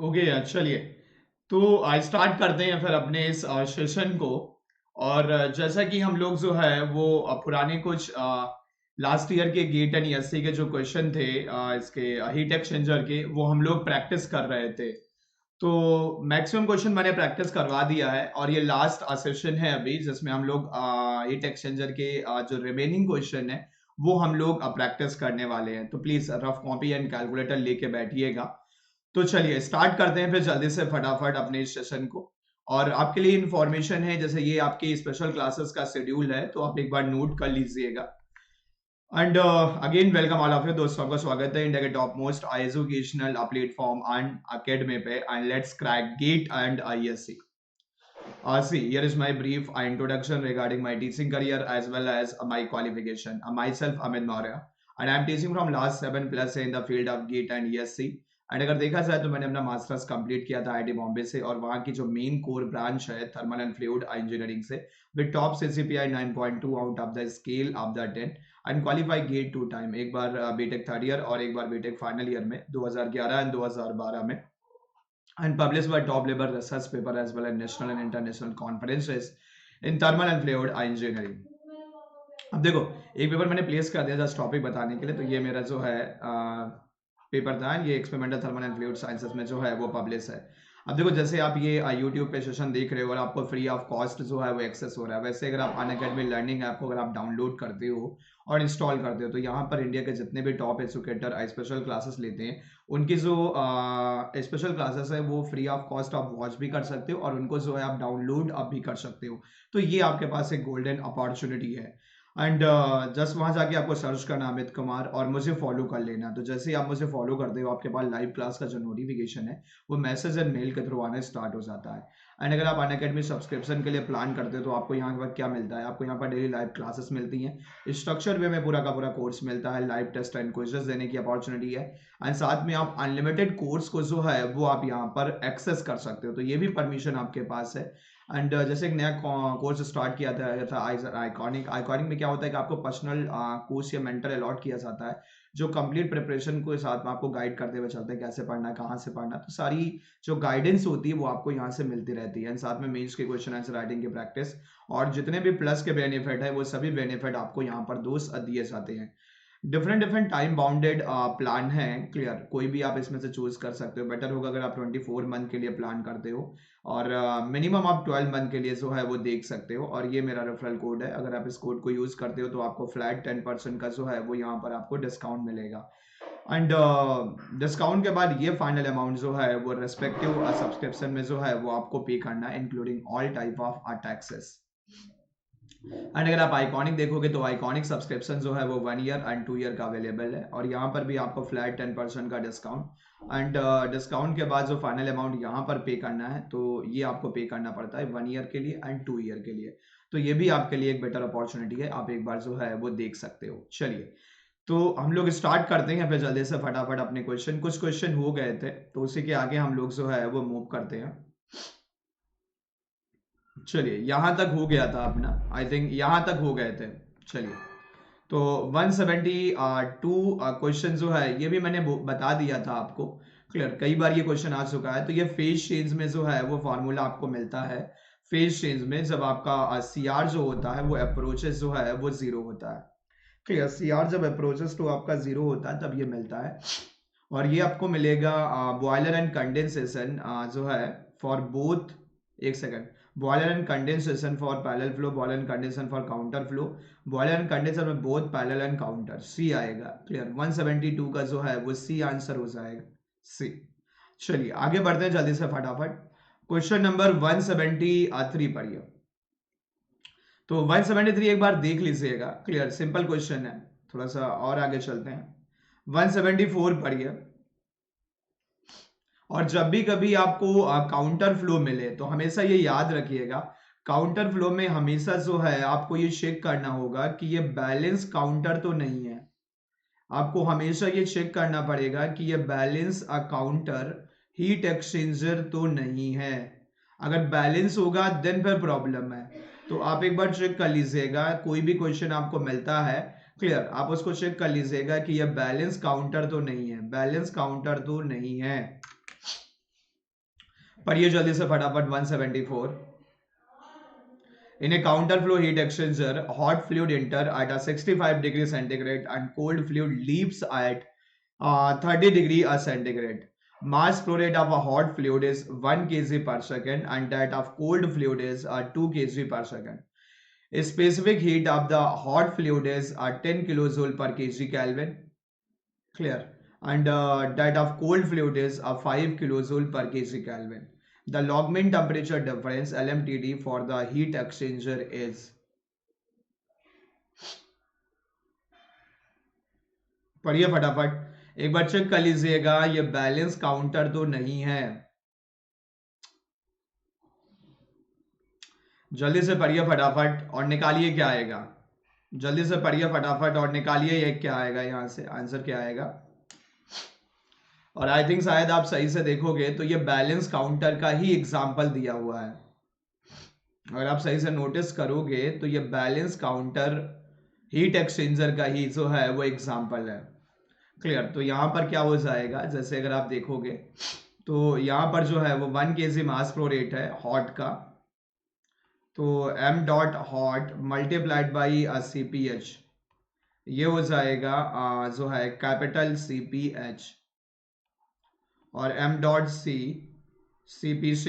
Okay यार, चलिए। तो आज स्टार्ट करते हैं फिर अपने इस सेशन को। और जैसा कि हम लोग जो है वो पुराने कुछ लास्ट ईयर के गेट एंड एससी के जो क्वेश्चन थे, इसके हीट एक्सचेंजर के, वो हम लोग प्रैक्टिस कर रहे थे। तो मैक्सिमम क्वेश्चन मैंने प्रैक्टिस करवा दिया है और ये लास्ट सेशन है अभी, जिसमें हम लोग हीट एक्सचेंजर के जो रिमेनिंग क्वेश्चन है वो हम लोग प्रैक्टिस करने वाले हैं। तो please rough copy and calculator लेके बैठिएगा। तो चलिए स्टार्ट करते हैं फिर जल्दी से फटाफट अपने इस सेशन को। और आपके लिए इंफॉर्मेशन है, जैसे ये आपकी स्पेशल क्लासेस का शेड्यूल है, तो आप एक बार नोट कर लीजिएगा। And again welcome all of you, दोस्तों का स्वागत है इंडिया के top most educational platform and academy पे। And let's crack GATE and ISC. See, here is my brief introduction regarding my teaching career as well as my qualification. Myself, Amit Maurya, and I am teaching from last 7+ in the field of GATE and ESC. And अगर देखा जाए तो मैंने अपना masters complete किया था IIT Bombay से, और वहाँ की जो मेन कोर ब्रांच है थर्मल एंड फ्लूइड इंजीनियरिंग से, with top CCPI 9.2 out of the scale of the 10, and qualify GATE 2 time, एक बार बीटेक थर्ड ईयर और एक बार बीटेक फाइनल ईयर में 2011 एंड 2012 में, and published by top level research paper as well as national and international conferences in thermal and fluid engineering. अब देखो, एक पेपर मैंने प्लेस कर दिया जस्ट टॉपिक बताने के लिए। तो ये मेरा जो है पेपर था, ये experimental thermal and fluid sciences में जो है वो पब्लिश है। अब देखो, जैसे आप ये यूट्यूब पे सेशन देख रहे हो और आपको फ्री ऑफ कॉस्ट जो है वो एक्सेस हो रहा है, वैसे अगर आप अनअकैडमी लर्निंग ऐप को अगर आप डाउनलोड करते हो और इंस्टॉल करते हो, तो यहाँ पर इंडिया के जितने भी टॉप एजुकेटर स्पेशल क्लासेस लेते हैं, उनकी जो स्पेशल क्लासेस है वो फ्री ऑफ कॉस्ट आप वॉच भी कर सकते हो और उनको जो है आप डाउनलोड अब भी कर सकते हो। तो ये आपके पास एक गोल्डन अपॉर्चुनिटी है। एंड जस्ट वहां जाके आपको सर्च करना अमित कुमार और मुझे फॉलो कर लेना। तो जैसे ही आप मुझे फॉलो करते हो, आपके पास लाइव क्लास का जो नोटिफिकेशन है वो मैसेज एंड मेल के थ्रू आना स्टार्ट हो जाता है। एंड अगर आप अनअकैडमी सब्सक्रिप्शन के लिए प्लान करते हो, तो आपको यहाँ पर क्या मिलता है, आपको यहाँ पर डेली लाइव क्लासेस मिलती हैं, स्ट्रक्चर वे में पूरा का पूरा कोर्स मिलता है, लाइव टेस्ट एंड क्विजेस देने की अपॉर्चुनिटी है, एंड साथ में आप अनलिमिटेड कोर्स को जो है वो आप यहाँ पर एक्सेस कर सकते हो। तो ये भी परमिशन आपके पास है। एंड जैसे एक नया कोर्स स्टार्ट किया था आइकॉनिक। आइकॉनिक में क्या होता है कि आपको पर्सनल कोर्स या मेंटर अलॉट किया जाता है, जो कंप्लीट प्रिपरेशन को साथ में आपको गाइड करते हुए चलते हैं, कैसे पढ़ना है, कहाँ से पढ़ना है। तो सारी जो गाइडेंस होती है वो आपको यहाँ से मिलती रहती है, एंड साथ में मेंस के क्वेश्चन आंसर राइटिंग की प्रैक्टिस और जितने भी प्लस के बेनिफिट है वो सभी बेनिफिट आपको यहाँ पर दोस्त दिए जाते हैं। Different different time bounded plan है, क्लियर। कोई भी आप इसमें से चूज कर सकते हो। बेटर होगा अगर आप 24 मंथ के लिए प्लान करते हो, और मिनिमम आप 12 मंथ के लिए जो है वो देख सकते हो। और ये मेरा रेफरल कोड है, अगर आप इस कोड को यूज करते हो तो आपको फ्लैट 10% का जो है वो यहाँ पर आपको डिस्काउंट मिलेगा। एंड डिस्काउंट के बाद ये फाइनल अमाउंट जो है वो रेस्पेक्टिव सब्सक्रिप्शन में जो है वो आपको पे करना है, including all type of taxes. And अगर आप आइकॉनिक देखोगे तो आइकॉनिक सब्सक्रिप्शन जो है वो 1 ईयर एंड 2 ईयर का अवेलेबल है, और यहाँ पर भी आपको फ्लैट 10% का डिस्काउंट। एंड डिस्काउंट के बाद जो फाइनल अमाउंट यहाँ पर पे करना है, तो ये आपको पे करना पड़ता है 1 ईयर के लिए एंड 2 ईयर के लिए। तो ये भी आपके लिए एक बेटर अपॉर्चुनिटी है, आप एक बार जो है वो देख सकते हो। चलिए, तो हम लोग स्टार्ट करते हैं फिर जल्दी से फटाफट अपने क्वेश्चन। कुछ क्वेश्चन हो गए थे तो उसी के आगे हम लोग जो है वो मूव करते हैं। चलिए, यहां तक हो गया था अपना, आई थिंक यहां तक हो गए थे। चलिए, तो 172 क्वेश्चन जो है ये भी मैंने बता दिया था आपको, क्लियर। कई बार ये क्वेश्चन आ चुका है। तो ये फेज चेंज में जो है वो फॉर्मूला आपको मिलता है। फेज चेंज में जब आपका सी आर जो होता है वो अप्रोचेस जो है वो जीरो होता है, क्लियर। सी आर जब अप्रोचेस टू आपका जीरो होता है तब ये मिलता है। और ये आपको मिलेगा बॉयलर एंड कंडेंसेशन जो है फॉर बोथ, एक second, boiler and condensation for parallel flow, boiler and condensation for counter flow, boiler and condenser में बोथ पैरेलल एंड काउंटर, सी आएगा, क्लियर। 172 का जो है वो सी आंसर हो जाएगा, सी। चलिए आगे बढ़ते हैं जल्दी से फटाफट। क्वेश्चन नंबर 173 पढ़िए। तो 173 एक बार देख लीजिएगा, क्लियर, सिंपल क्वेश्चन है। थोड़ा सा और आगे चलते हैं, 174 पढ़िए। और जब भी कभी आपको काउंटर फ्लो मिले तो हमेशा ये याद रखिएगा, काउंटर फ्लो में हमेशा जो है आपको ये चेक करना होगा कि ये बैलेंस काउंटर तो नहीं है। आपको हमेशा ये चेक करना पड़ेगा कि ये बैलेंस काउंटर हीट एक्सचेंजर तो नहीं है। अगर बैलेंस होगा देन फिर प्रॉब्लम है। तो आप एक बार चेक कर लीजिएगा, कोई भी क्वेश्चन आपको मिलता है, क्लियर, आप उसको चेक कर लीजिएगा कि ये बैलेंस काउंटर तो नहीं है, बैलेंस काउंटर तो नहीं है। पढ़िए जल्दी से फटाफट 174. In a counterflow heat exchanger, hot fluid enter at a 65 degree centigrade and cold fluid leaves at 30 degree centigrade. Mass flow rate of a hot fluid is 1 kg per second and that of cold fluid is 2 kg per second. A specific heat of the hot fluid is 10 kilojoule per kg Kelvin. Clear. And that of cold fluid is 5 kilojoule per kg Kelvin. The log mean temperature difference LMTD for the heat exchanger is. पढ़िए फटाफट एक बार check कर लीजिएगा ये balance counter तो नहीं है. जल्दी से पढ़िए फटाफट और निकालिए क्या आएगा. जल्दी से पढ़िए फटाफट और निकालिए ये क्या आएगा, यहां से आंसर क्या आएगा. और आई थिंक शायद आप सही से देखोगे तो ये बैलेंस काउंटर का ही एग्जाम्पल दिया हुआ है. अगर आप सही से नोटिस करोगे तो ये बैलेंस काउंटर हीट एक्सचेंजर का ही जो है वो एग्जाम्पल है. क्लियर. तो यहाँ पर क्या हो जाएगा, जैसे अगर आप देखोगे तो यहाँ पर जो है वो 1 kg मास फ्लो रेट है हॉट का. तो m dot hot multiplied by CPH ये हो जाएगा जो है कैपिटल CPH और m डॉट CPC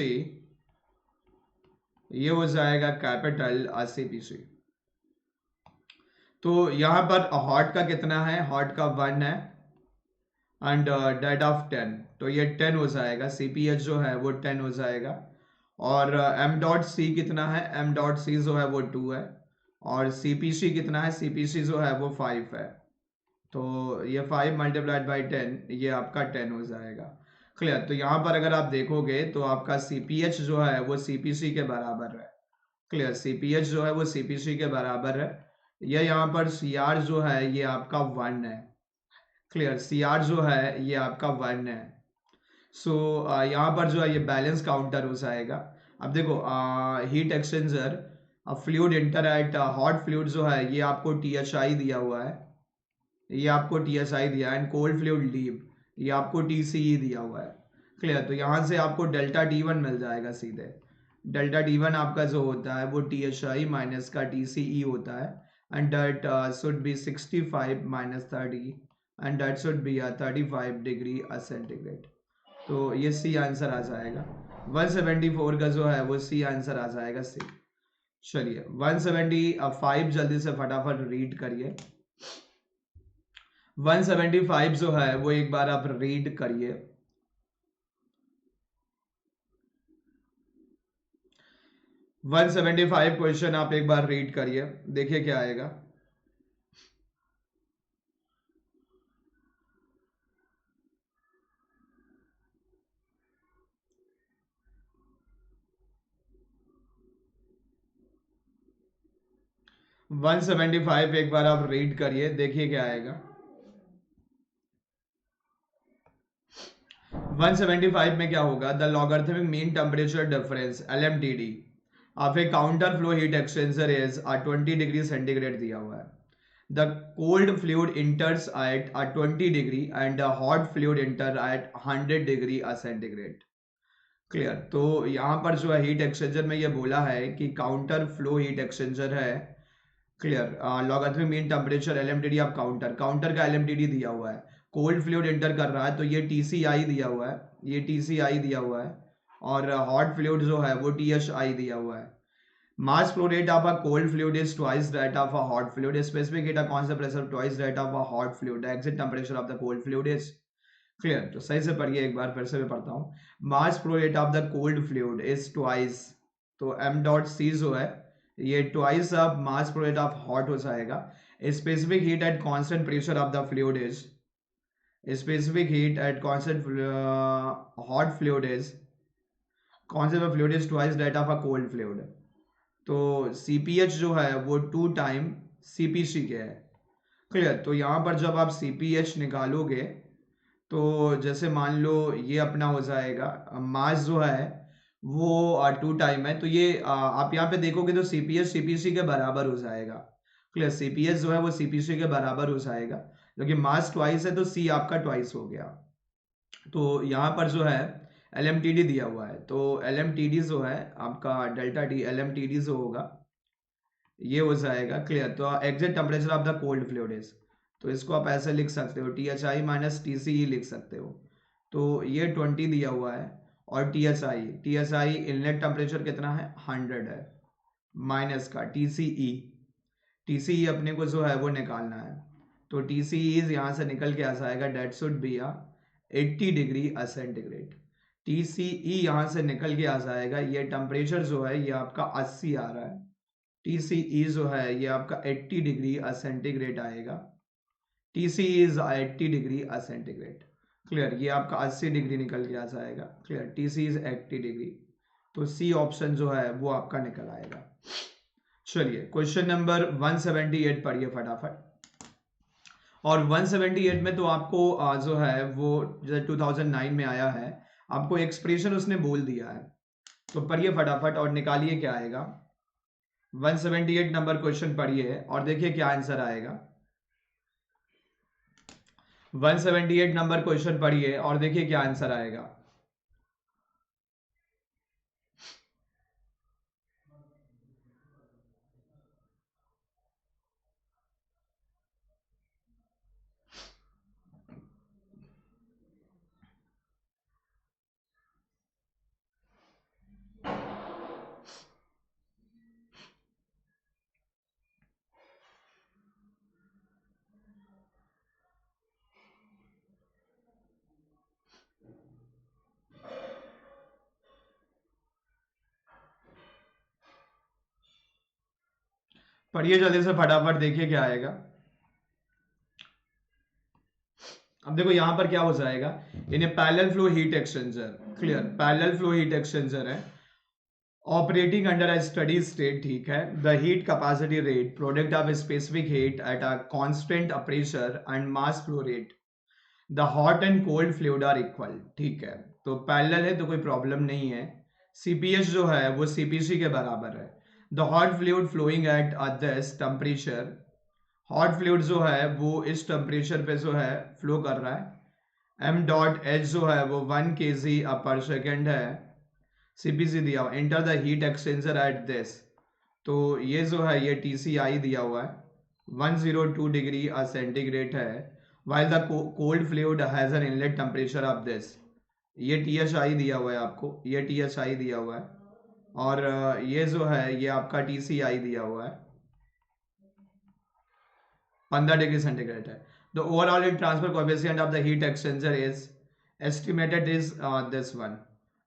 ये हो जाएगा कैपिटल CPC. तो यहाँ पर हॉट का कितना है, हॉट का 1 है एंड डेट ऑफ 10, तो ये 10 हो जाएगा. CPH जो है वो 10 हो जाएगा. और m डॉट सी कितना है, m डॉट सी जो है वो 2 है. और CPC कितना है, CPC जो है वो 5 है. तो ये 5 मल्टीप्लाइड बाई 10 ये आपका 10 हो जाएगा. क्लियर. तो यहाँ पर अगर आप देखोगे तो आपका CPH जो है वो CPC के बराबर है. क्लियर. CPH जो है वो CPC के बराबर है. ये यहाँ पर CR जो है ये आपका 1 है. क्लियर. CR जो है ये आपका 1 है. सो यहाँ पर जो है ये बैलेंस काउंटर हो जाएगा. अब देखो heat exchanger fluid inter eight hot fluid जो है ये आपको THI दिया हुआ है, ये आपको THI दिया है. एंड कोल्ड फ्लूइड लीव ये आपको TCE दिया हुआ है. क्लियर. तो यहाँ से आपको डेल्टा T1 मिल जाएगा सीधे. डेल्टा T1 आपका जो होता है वो THI माइनस का TCE होता है. And that should B 65 minus 30 and that should B 35 degree centigrade. तो ये सी आंसर आ जाएगा. 174 का जो है वो सी आंसर आ जाएगा सी. चलिए 175 जल्दी से फटाफट रीड करिए. 175 जो है वो एक बार आप रीड करिए. 175 क्वेश्चन आप एक बार रीड करिए, देखिए क्या आएगा. वन 175 एक बार आप रीड करिए, देखिए क्या आएगा. 175 में क्या होगा, the logarithmic mean temperature difference LMTD of a counter flow heat exchanger is 20 degree centigrade दिया हुआ है. The cold fluid enters at 20 degree and the hot fluid inter at 100 degree centigrade. Clear. तो यहाँ पर जो है हीट एक्सचेंजर में ये बोला है कि काउंटर फ्लो हीट एक्सचेंजर है. Clear. Logarithmic mean temperature LMTD of counter, counter का LMTD दिया हुआ है. कोल्ड फ्लूइड इंटर कर रहा है तो ये TCI दिया हुआ है, ये TCI दिया हुआ है. और हॉट फ्लूइड जो है वो THI दिया हुआ है. मास flow rate of a cold fluid is twice that of a hot fluid. Specific heat of constant pressure twice that of a hot fluid. Exit temperature of the cold fluid is. Clear. तो सही से पढ़िए एक बार, फिर से मैं पढ़ता हूँ. मास flow rate of the cold fluid is twice, तो m डॉट सी जो है ये twice of mass flow rate of hot हो जाएगा. Specific heat at constant pressure of the fluid is, specific heat at constant hot fluid is, constant of fluid is twice that of a cold fluid. तो CPH जो है वो 2 time CPC के है. Clear. तो यहाँ पर जब आप CPH निकालोगे तो जैसे मान लो ये अपना हो जाएगा मास जो है वो 2 टाइम है. तो ये आप यहाँ पे देखोगे तो CPH CPC के बराबर हो जाएगा. क्लियर. CPH जो है वो CPC के बराबर हो जाएगा क्योंकि मास ट्वाइस है तो C आपका ट्वाइस हो गया. तो यहाँ पर जो है एल एम टी डी दिया हुआ है, तो एल एम टी डी जो है आपका delta T, L M T D जो होगा ये हो जाएगा। क्लियर। तो exact temperature of the cold fluid is, तो इसको आप ऐसे लिख सकते हो, T H I minus T C E लिख सकते हो। तो ये 20 दिया हुआ है, और टी एच आई इनलेट टेम्परेचर कितना है, 100 है, माइनस का टी सी ई अपने को जो है वो निकालना है। तो टी सी ई यहाँ से निकल के आ जाएगा, that should be 80 degree centigrade. T C E यहाँ से निकल के आ जाएगा, ये टेम्परेचर जो है ये आपका 80 आ रहा है, टी सी ई जो है ये आपका 80 डिग्री सेंटीग्रेड आएगा। T C is 80 degree centigrade. Clear. ये आपका 80 डिग्री निकल के आ जाएगा। Clear. T C is 80 degree, तो सी ऑप्शन जो है वो आपका निकल आएगा। चलिए क्वेश्चन नंबर 178 पढ़िए फटाफट। और 178 में तो आपको जो है वो जैसे 2009 में आया है, आपको एक्सप्रेशन उसने बोल दिया है, तो पढ़िए फटाफट और निकालिए क्या आएगा। 178 नंबर क्वेश्चन पढ़िए और देखिए क्या आंसर आएगा। 178 नंबर क्वेश्चन पढ़िए और देखिए क्या आंसर आएगा। पढ़िए जल्दी से फटाफट, देखिए क्या आएगा। अब देखो यहां पर क्या हो जाएगा, in parallel flow heat exchanger. Clear. Parallel flow heat exchanger है, operating under a steady state, ठीक है। The heat capacity rate product of specific heat at a constant pressure and mass flow rate, the hot and cold fluid are equal, ठीक है। तो parallel है तो कोई problem नहीं है। सीपीएच जो है वो सीपीसी के बराबर है। The hot fluid flowing at this temperature, hot fluid जो है वो इस टेम्परेचर पे जो है फ्लो कर रहा है। एम डॉट एच जो है वो 1 kg पर सेकेंड है, सीपीसी दिया हुआ। Enter the heat exchanger at this, तो ये जो है ये टीसीआई दिया हुआ है, 102 डिग्री सेंटीग्रेड है। While the cold fluid has an inlet temperature of this, ये टीएचआई दिया हुआ है आपको, ये टीएचआई दिया हुआ है। और ये जो है ये आपका टीसीआई दिया हुआ है, 15 डिग्री सेंटीग्रेड है। The overall heat transfer coefficient of the heat exchanger is estimated is this one,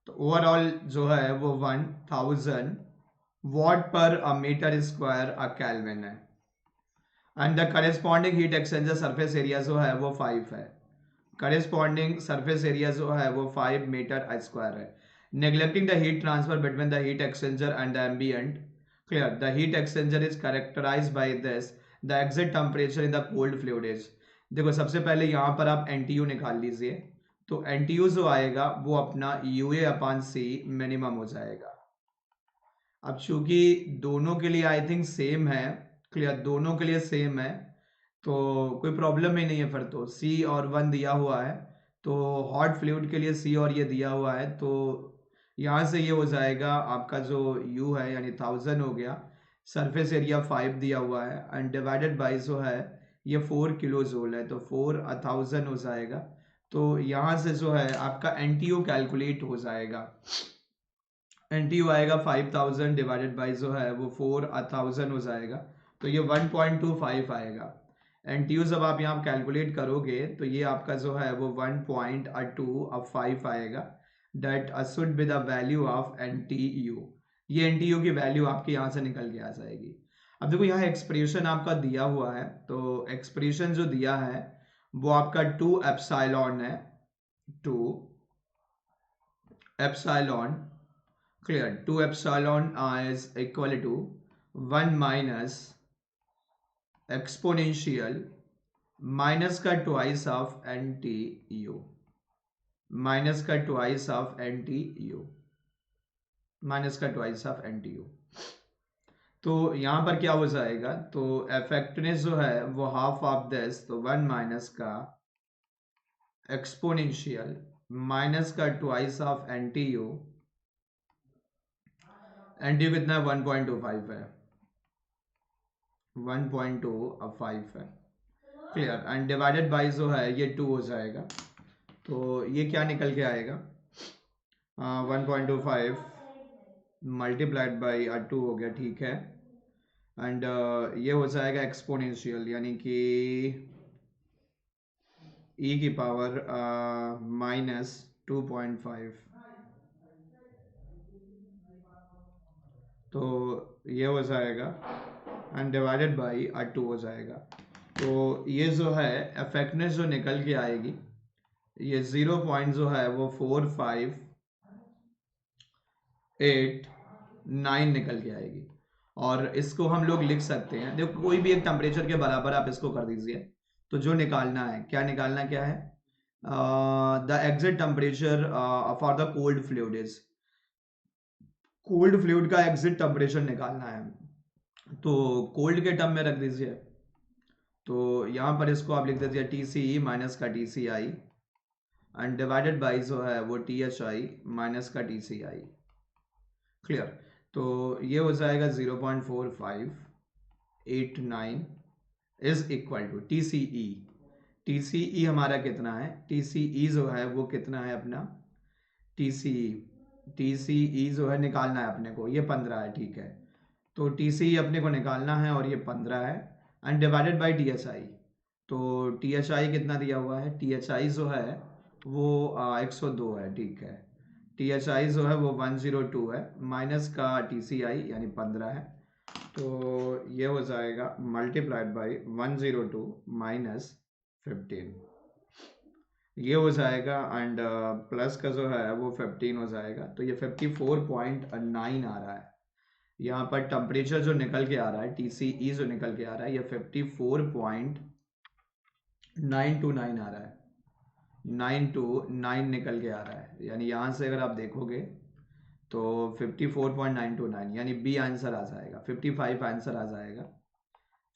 तो ओवरऑल जो है वो 1000 वॉट पर मीटर स्क्वायर केल्विन है। And the corresponding heat exchanger surface area जो है वो 5 है, करेस्पॉन्डिंग सरफेस एरिया जो है वो 5 मीटर स्क्वायर है। Neglecting the heat transfer between the heat exchanger and the ambient, clear, the heat exchanger is characterised by this, the exit temperature in the cold fluid is. देखो सबसे पहले यहाँ पर आप एनटीयू निकाल लीजिए, तो एनटीयू जो आएगा वो अपना यूए अपान सी मिनिमम हो जाएगा। अब चूंकि दोनों के लिए आई थिंक सेम है, क्लियर, दोनों के लिए सेम है, तो कोई प्रॉब्लम ही नहीं है। फिर तो सी और 1 दिया हुआ है, तो हॉट फ्लूइड के लिए सी और ये दिया हुआ है, तो यहाँ से ये हो जाएगा आपका जो यू है यानी 1000 हो गया, सरफेस एरिया 5 दिया हुआ है, एंड डिवाइडेड बाई जो है ये 4 किलो जूल है, तो 4000 हो जाएगा। तो यहाँ से जो है आपका एनटीयू कैलकुलेट हो जाएगा। एनटीयू आएगा 5000 डिवाइडेड बाई जो है वो 4000 हो जाएगा, तो ये 1.25 आएगा। एनटीयू जब आप यहाँ कैलकुलेट करोगे तो ये आपका जो है वो 1.25 आएगा। That should be the value of NTU, ये एनटीयू की वैल्यू आपके यहाँ से निकल के आ जाएगी। अब देखो यहाँ एक्सप्रेशन आपका दिया हुआ है, तो एक्सप्रेशन जो दिया है वो आपका 2 एप्सिलॉन है, 2 epsilon, clear, 2 epsilon is equal to 1 minus exponential minus का twice of NTU, minus का twice of NTU, minus का twice of NTU। तो यहाँ पर क्या हो जाएगा, तो इफेक्टिवनेस जो है वो हाफ ऑफ दिस, तो 1 माइनस का एक्सपोनेंशियल माइनस का ट्वाइस ऑफ NTU। NTU कितना है? 1.25 है, 1.25 है। क्लियर। एंड डिवाइडेड बाई जो है ये 2 हो जाएगा, तो ये क्या निकल के आएगा? 1.25 मल्टीप्लाइड बाई 2 हो गया, ठीक है। एंड ये हो जाएगा एक्सपोनेंशियल, यानी कि e की पावर -2.5, तो ये हो जाएगा एंड डिवाइडेड बाई 2 हो जाएगा। तो ये जो है इफेक्टनेस जो निकल के आएगी, ये 0 पॉइंट जो है वो 458 निकल के आएगी। और इसको हम लोग लिख सकते हैं, देखो कोई भी एक टेम्परेचर के बराबर आप इसको कर दीजिए, तो जो निकालना है, क्या निकालना क्या है? The exit temperature for the cold fluid is, cold fluid का एग्जिट टेम्परेचर निकालना है, तो कोल्ड के टर्म में रख दीजिए। तो यहाँ पर इसको आप लिख दीजिए TCE माइनस का TCI एंड डिवाइडेड बाई जो है वो THI माइनस का TCI। क्लियर। तो ये हो जाएगा 0.4589 is equal to TCE। TCE हमारा कितना है? TCE जो है वो कितना है अपना? TCE TCE जो है निकालना है अपने को, ये 15 है, ठीक है। तो TCE अपने को निकालना है और ये 15 है एंड डिवाइडेड बाई THI। तो THI कितना दिया हुआ है? THI जो है वो 102 है, ठीक है। THI जो है वो 102 है, माइनस का TCI यानी 15 है, तो ये हो जाएगा मल्टीप्लाइड बाई 102 माइनस 15, ये हो जाएगा एंड प्लस का जो है वो 15 हो जाएगा, तो ये 54.9 आ रहा है। यहाँ पर टेम्परेचर जो निकल के आ रहा है, TCE जो निकल के आ रहा है, ये 54.929 आ रहा है, 929 निकल के आ रहा है। यानी यहाँ से अगर आप देखोगे तो 54.929 यानी बी आंसर आ जाएगा, 55 आंसर आ जाएगा।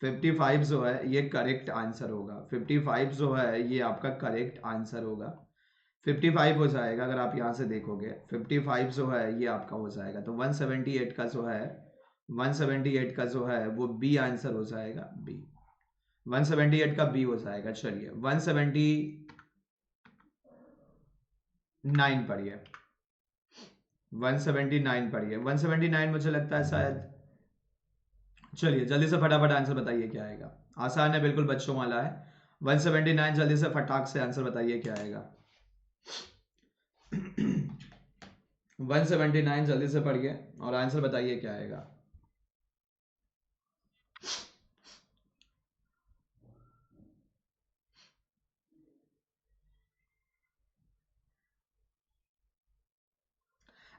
55 जो है ये करेक्ट आंसर होगा, 55 जो है ये आपका करेक्ट आंसर होगा। 55 हो जाएगा, अगर आप यहाँ से देखोगे 55 जो है ये आपका हो जाएगा, तो 178 का जो है 178 का जो है वो बी आंसर हो जाएगा, बी 178 का बी हो जाएगा। चलिए 179 पढ़िए, 179 पढ़िए, 179 मुझे लगता है शायद। चलिए जल्दी से फटाफट आंसर बताइए क्या आएगा, आसान है बिल्कुल, बच्चों वाला है। 179 जल्दी से फटाक से आंसर बताइए क्या आएगा। 179 जल्दी से पढ़िए और आंसर बताइए क्या आएगा।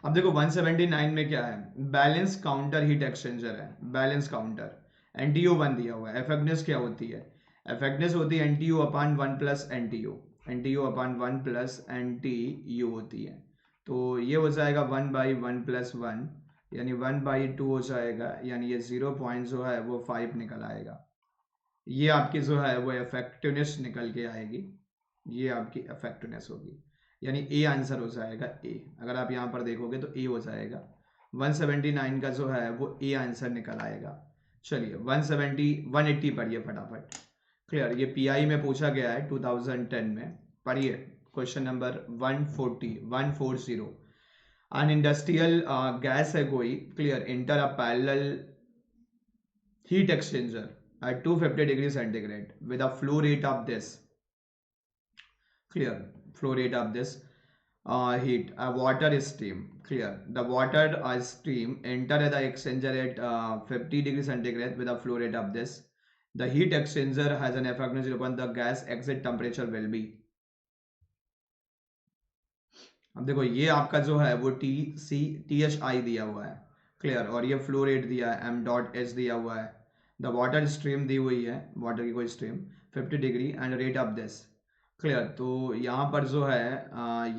अब देखो 179 में क्या है? बैलेंस काउंटर हीट एक्सचेंजर है, बैलेंस काउंटर। NTU 1 दिया हुआ है। इफेक्टनेस क्या होती है? इफेक्टनेस होती है NTU upon 1 plus NTU, NTU upon 1 plus NTU होती है। तो ये हो जाएगा 1 बाई 1 प्लस 1 यानी 1 बाई 2 हो जाएगा, यानी ये 0 पॉइंट जो है वो 5 निकल आएगा। ये आपकी जो है वो इफेक्टिवनेस निकल के आएगी, ये आपकी इफेक्टिवनेस होगी, यानी ए आंसर हो जाएगा ए। अगर आप यहाँ पर देखोगे तो ए हो जाएगा, 179 का जो है वो ए आंसर निकल आएगा। चलिए 180 पढ़िए फटाफट। क्लियर, ये PI में पूछा गया है 2010 में। पढ़िए question number 140। An industrial gas है कोई, clear, enter a parallel heat exchanger at 250 degrees centigrade with a flow rate of this, clear, flow rate of this heat, a water stream, clear, the water stream enter the exchanger at 50 degrees centigrade with a flow rate of this, the heat exchanger has an effect upon the gas exit temperature will be। अब देखो ये आपका जो है वो THI दिया हुआ है, क्लियर, और ये फ्लो रेट दिया है m.h दिया हुआ है, द वाटर स्ट्रीम दी हुई है, वाटर की कोई stream 50 degree and rate of this, clear. तो यहाँ पर जो है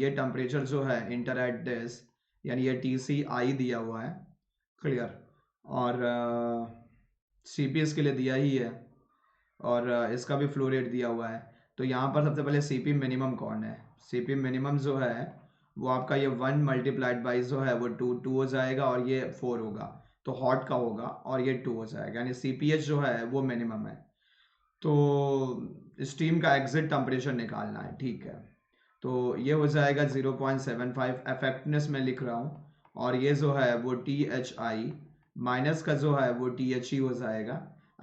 ये टेम्परेचर जो है इंटर एट दिस, यानी ये TCI दिया हुआ है, क्लियर, और CPS के लिए दिया ही है, और इसका भी फ्लो रेट दिया हुआ है। तो यहाँ पर सबसे पहले सीपी मिनिमम कौन है? सीपी मिनिमम जो है वो आपका ये 1 मल्टीप्लाइड बाई जो है वो 2 हो जाएगा और ये 4 होगा, तो हॉट का होगा और ये 2 हो जाएगा, यानी सीपीएच जो है वो मिनिमम है। तो स्टीम का एग्जिट टेम्परेचर निकालना है, ठीक है। तो ये हो जाएगा 0.75, इफेक्टिवनेस में लिख रहा हूँ, और ये जो है वो टी एच आई माइनस का जो है वो टी एच ई हो जाएगा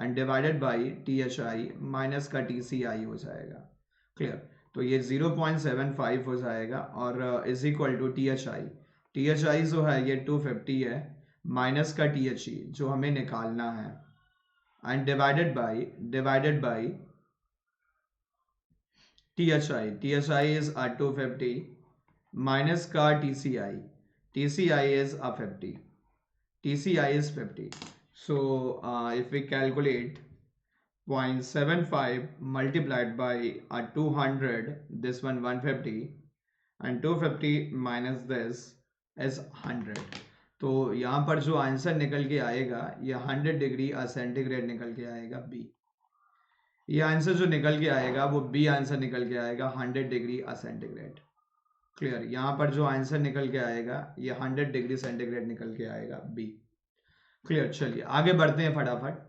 and divided by T H I minus का टी सी आई हो जाएगा। क्लियर? तो ये 0.75 हो जाएगा और is equal to T H I. T H I जो है ये 250 है माइनस का टी एच ई जो हमें निकालना है and divided by THI. THI is 250 minus का TCI. TCI is 50. TCI is 50. So if we calculate 0.75 multiplied by 200, this one 150, and 250 minus this is 100. तो यहाँ पर जो आंसर निकल के आएगा ये 100 डिग्री सेंटीग्रेड निकल के आएगा बी। ये आंसर जो निकल के आएगा वो बी आंसर निकल के आएगा 100 डिग्री सेंटीग्रेड। क्लियर? यहाँ पर जो आंसर निकल के आएगा ये 100 डिग्री सेंटीग्रेड निकल के आएगा बी। क्लियर? चलिए आगे बढ़ते हैं फटाफट।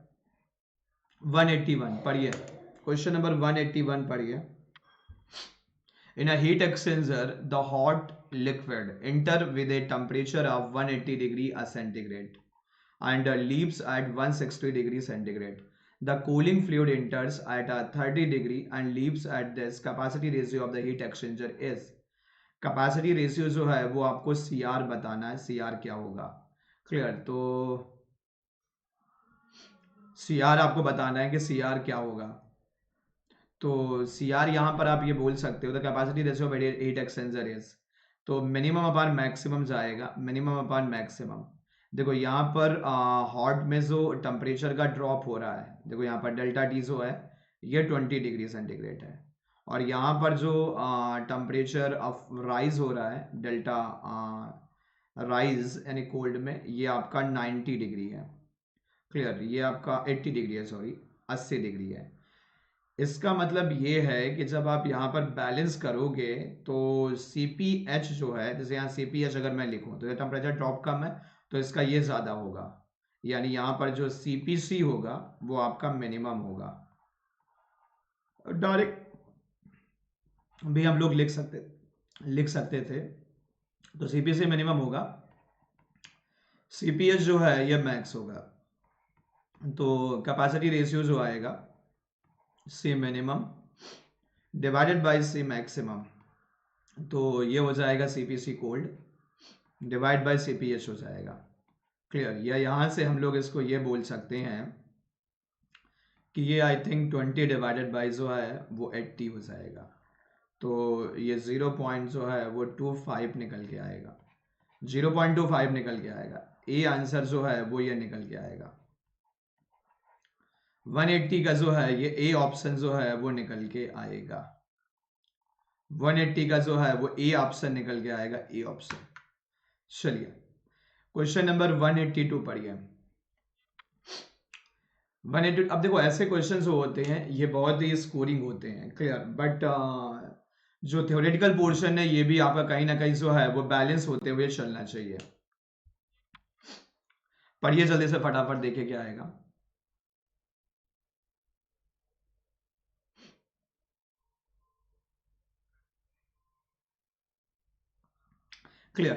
181 पढ़िए, क्वेश्चन नंबर 181 पढ़िए। In a heat exchanger the hot liquid enter with a temperature of 180 degree centigrade and leaves at 160 degree centigrade. The cooling fluid enters at a 30 degree and leaves at this. Capacity ratio of the heat exchanger is. Capacity ratio जो है वो आपको CR बताना है, CR क्या होगा। Clear? तो CR आपको बताना है कि CR क्या होगा। तो CR यहाँ पर आप ये बोल सकते हो, the capacity ratio of heat exchanger is, तो मिनिमम अपान मैक्सिमम जाएगा, मिनिमम अपान मैक्सिमम। देखो यहाँ पर हॉट में जो टेम्परेचर का ड्रॉप हो रहा है, देखो यहाँ पर डेल्टा टी जो है ये 20 डिग्री सेंटीग्रेड है, और यहाँ पर जो टेम्परेचर ऑफ राइज हो रहा है डेल्टा राइज यानी कोल्ड में, ये आपका 90 डिग्री है। क्लियर? ये आपका 80 डिग्री है, सॉरी 80 डिग्री है। इसका मतलब ये है कि जब आप यहाँ पर बैलेंस करोगे तो CPH जो है, जैसे यहाँ CPH अगर मैं लिखूँ तो ये टेम्परेचर ड्रॉप कम है तो इसका ये ज़्यादा होगा, यानी यहाँ पर जो CPC होगा वो आपका मिनिमम होगा। डायरेक्ट भी हम लोग लिख सकते थे, तो CPC मिनिमम होगा, CPH जो है ये मैक्स होगा। तो कैपेसिटी रेशियो जो आएगा C minimum divided by C maximum, तो ये हो जाएगा CPC cold divide by CPH हो जाएगा। क्लियर? या यहाँ से हम लोग इसको ये बोल सकते हैं कि ये आई थिंक 20 डिवाइडेड बाई जो है वो 80 हो जाएगा, तो ये 0 पॉइंट जो है वो 25 निकल के आएगा, 0.25 निकल के आएगा। ए आंसर जो है वो ये निकल के आएगा। 180 का जो है ये ए ऑप्शन जो है वो निकल के आएगा, 180 का जो है वो ए ऑप्शन निकल के आएगा, ए ऑप्शन। चलिए क्वेश्चन नंबर 182 पढ़िए। 182, अब देखो ऐसे क्वेश्चंस जो होते हैं ये बहुत ही स्कोरिंग होते हैं। क्लियर? बट जो थ्योरेटिकल पोर्शन है ये भी आपका कहीं ना कहीं जो है वो बैलेंस होते हुए चलना चाहिए। पढ़िए जल्दी से फटाफट, देखिए क्या आएगा। क्लियर?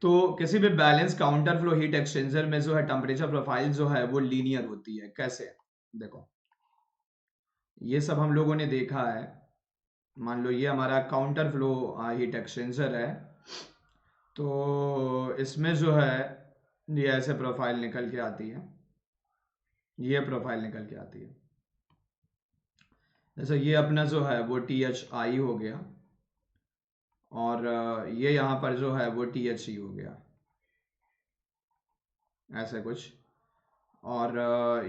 तो किसी भी balance counter flow heat exchanger में जो है टेम्परेचर प्रोफाइल जो है वो लीनियर होती है। कैसे? देखो ये सब हम लोगों ने देखा है। मान लो ये हमारा काउंटर फ्लो हीट एक्सचेंजर है, तो इसमें जो है ये ऐसे प्रोफाइल निकल के आती है, ये प्रोफाइल निकल के आती है। जैसे ये अपना जो है वो THI हो गया, और ये यहाँ पर जो है वो THE हो गया, ऐसे कुछ, और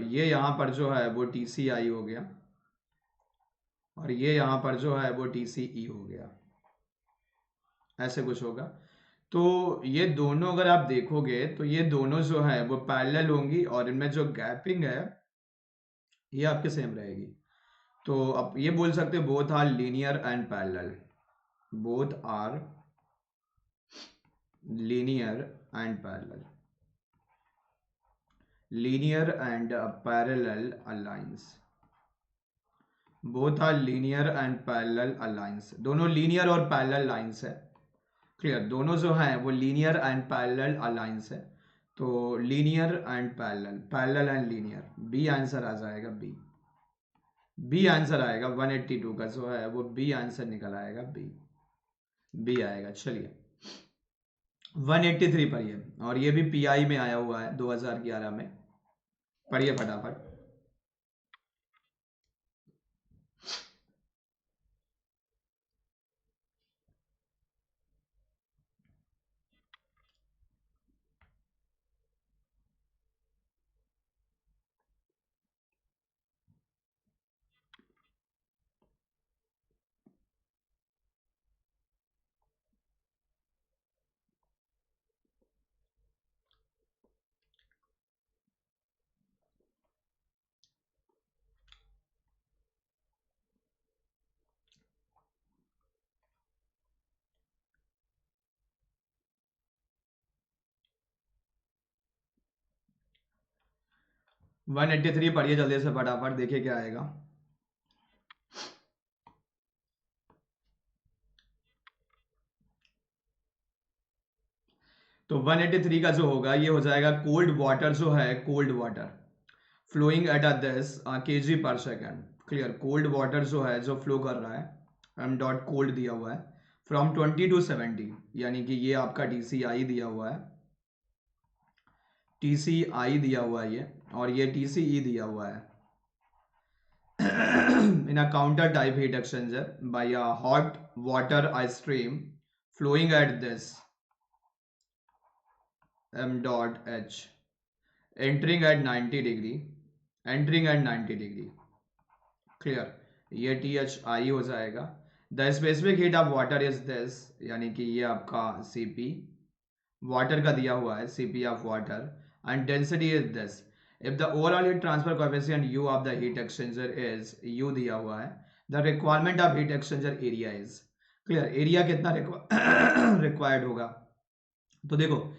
ये यहाँ पर जो है वो TCI हो गया, और ये यहाँ पर जो है वो TCE हो गया, ऐसे कुछ होगा। तो ये दोनों अगर आप देखोगे तो ये दोनों जो है वो पैरेलल होंगी, और इनमें जो गैपिंग है ये आपके सेम रहेगी। तो अब ये बोल सकते हो both are linear and parallel, both are linear and parallel, linear and parallel lines, both are linear and parallel lines, दोनों लीनियर और पैरेलल लाइंस है। क्लियर, दोनों जो हैं वो लीनियर एंड पैरेलल अलाइंस है। तो linear and parallel, parallel and linear, B answer आ जाएगा, बी, बी आंसर आएगा 182 का जो है वो बी आंसर निकल आएगा, बी, बी आएगा। चलिए 183 पढ़िए, और ये भी पीआई में आया हुआ है 2011 में, पढ़िए फटाफट। 183 पढ़िए जल्दी से फटाफट, देखिए क्या आएगा। तो 183 का जो होगा ये हो जाएगा कोल्ड वाटर जो है, cold water flowing at a this kg पर सेकेंड। क्लियर, कोल्ड वाटर जो है जो फ्लो कर रहा है, एम डॉट कोल्ड दिया हुआ है, फ्रॉम 20 टू 70, यानी कि ये आपका TCI दिया हुआ है, TCI दिया हुआ है ये, और ये TCE दिया हुआ है in a counter type heat exchanger by a hot water ice stream flowing at this m dot h entering at 90 degree, entering at 90 degree। Clear, ये THI हो जाएगा। The specific heat of water is this, यानी कि ये आपका CP water का दिया हुआ है, CP of water, and density is this. If the overall heat transfer coefficient U of the heat exchanger is U दिया हुआ है, the requirement of heat exchanger area is. Clear, area कितना required होगा, तो देखो